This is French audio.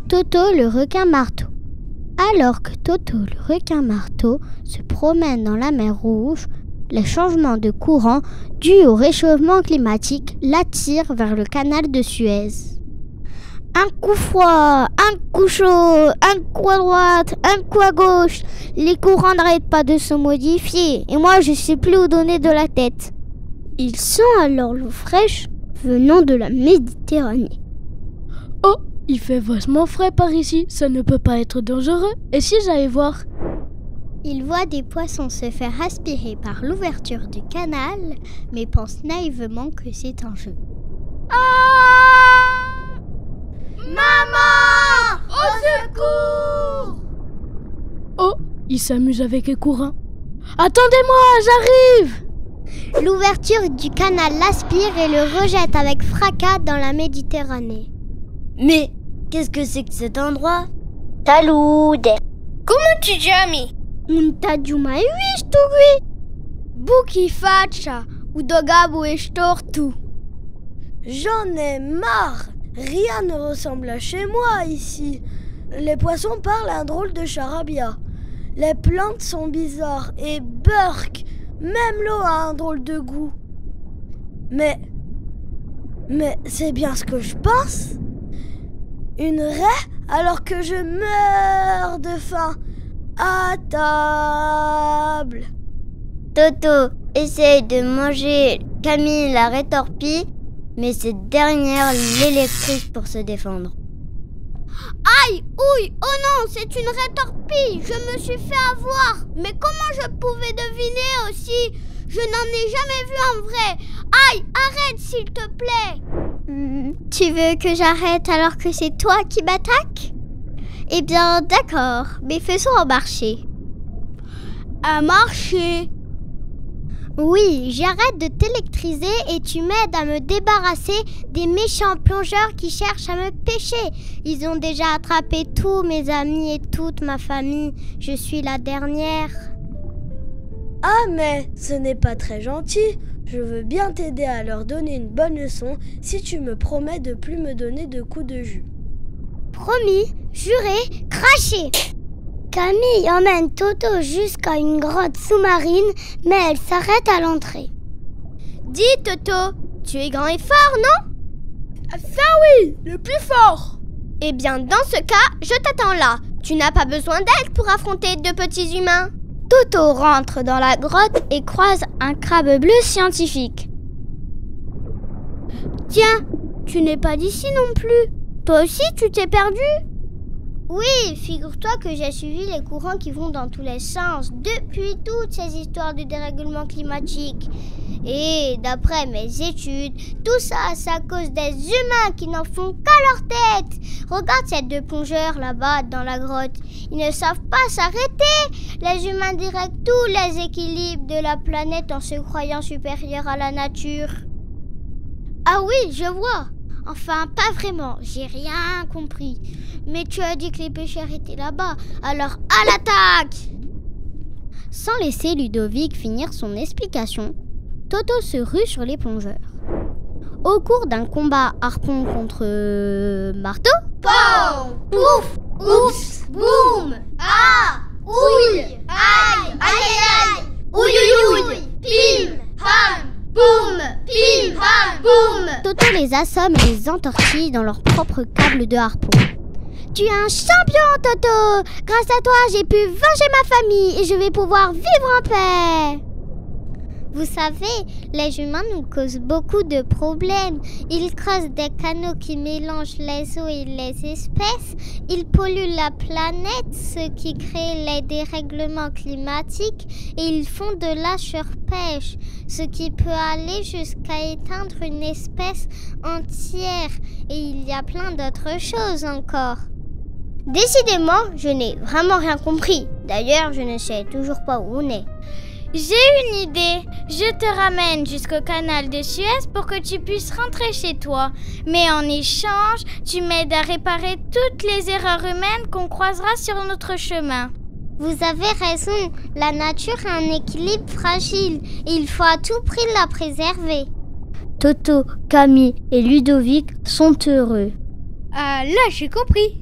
Toto le requin-marteau. Alors que Toto le requin-marteau se promène dans la mer Rouge, les changements de courant dus au réchauffement climatique l'attirent vers le canal de Suez. Un coup froid, un coup chaud, un coup à droite, un coup à gauche. Les courants n'arrêtent pas de se modifier et moi je sais plus où donner de la tête. Il sent alors l'eau fraîche venant de la Méditerranée. Oh, il fait vachement frais par ici, ça ne peut pas être dangereux. Et si j'allais voir? Il voit des poissons se faire aspirer par l'ouverture du canal, mais pense naïvement que c'est un jeu. Ah! Maman! Au secours! Oh, il s'amuse avec les courants. Attendez-moi, j'arrive! L'ouverture du canal l'aspire et le rejette avec fracas dans la Méditerranée. Mais qu'est-ce que c'est que cet endroit? Salude! Comment tu chiami? Untajuma iwistugui! Buki faccia, udogabu estortu. J'en ai marre! Rien ne ressemble à chez moi ici. Les poissons parlent un drôle de charabia. Les plantes sont bizarres et burk! Même l'eau a un drôle de goût. Mais c'est bien ce que je pense. Une raie alors que je meurs de faim. À table. Toto essaye de manger Camille la raie torpille, mais cette dernière l'électrise pour se défendre. Aïe, ouille, oh non, c'est une raie torpille, je me suis fait avoir. Mais comment je pouvais deviner aussi? Je n'en ai jamais vu en vrai. Aïe, arrête s'il te plaît. Tu veux que j'arrête alors que c'est toi qui m'attaques? Eh bien, d'accord, mais faisons un marché. Un marché? Oui, j'arrête de t'électriser et tu m'aides à me débarrasser des méchants plongeurs qui cherchent à me pêcher. Ils ont déjà attrapé tous mes amis et toute ma famille. Je suis la dernière. Ah mais ce n'est pas très gentil. Je veux bien t'aider à leur donner une bonne leçon si tu me promets de plus me donner de coups de jus. Promis, juré, craché. Camille emmène Toto jusqu'à une grotte sous-marine, mais elle s'arrête à l'entrée. Dis Toto, tu es grand et fort, non? Ça oui, le plus fort. Eh bien, dans ce cas, je t'attends là. Tu n'as pas besoin d'aide pour affronter deux petits humains. Toto rentre dans la grotte et croise un crabe bleu scientifique. Tiens, tu n'es pas d'ici non plus. Toi aussi, tu t'es perdu? Oui, figure-toi que j'ai suivi les courants qui vont dans tous les sens depuis toutes ces histoires de dérèglement climatique. Et d'après mes études, tout ça, c'est à cause des humains qui n'en font qu'à leur tête. Regarde ces deux plongeurs là-bas dans la grotte. Ils ne savent pas s'arrêter. Les humains dirigent tous les équilibres de la planète en se croyant supérieurs à la nature. Ah oui, je vois. Enfin, pas vraiment, j'ai rien compris. Mais tu as dit que les pêcheurs étaient là-bas, alors à l'attaque! Sans laisser Ludovic finir son explication, Toto se rue sur les plongeurs. Au cours d'un combat harpon contre marteau, Pow! Pouf! Oups! Boum! Ah! Ouille! Aïe! Aïe! Aïe! Ouille! Ouille! Pim! Pam! Boum! Pim! Pam! Boum! Toto les assomme et les entortille dans leur propre câble de harpon. Tu es un champion, Toto! Grâce à toi, j'ai pu venger ma famille et je vais pouvoir vivre en paix! Vous savez, les humains nous causent beaucoup de problèmes. Ils creusent des canaux qui mélangent les eaux et les espèces. Ils polluent la planète, ce qui crée les dérèglements climatiques. Et ils font de la surpêche, ce qui peut aller jusqu'à éteindre une espèce entière. Et il y a plein d'autres choses encore. Décidément, je n'ai vraiment rien compris. D'ailleurs, je ne sais toujours pas où on est. J'ai une idée. Je te ramène jusqu'au canal de Suez pour que tu puisses rentrer chez toi. Mais en échange, tu m'aides à réparer toutes les erreurs humaines qu'on croisera sur notre chemin. Vous avez raison, la nature a un équilibre fragile et il faut à tout prix la préserver. Toto, Camille et Ludovic sont heureux. Ah là, j'ai compris.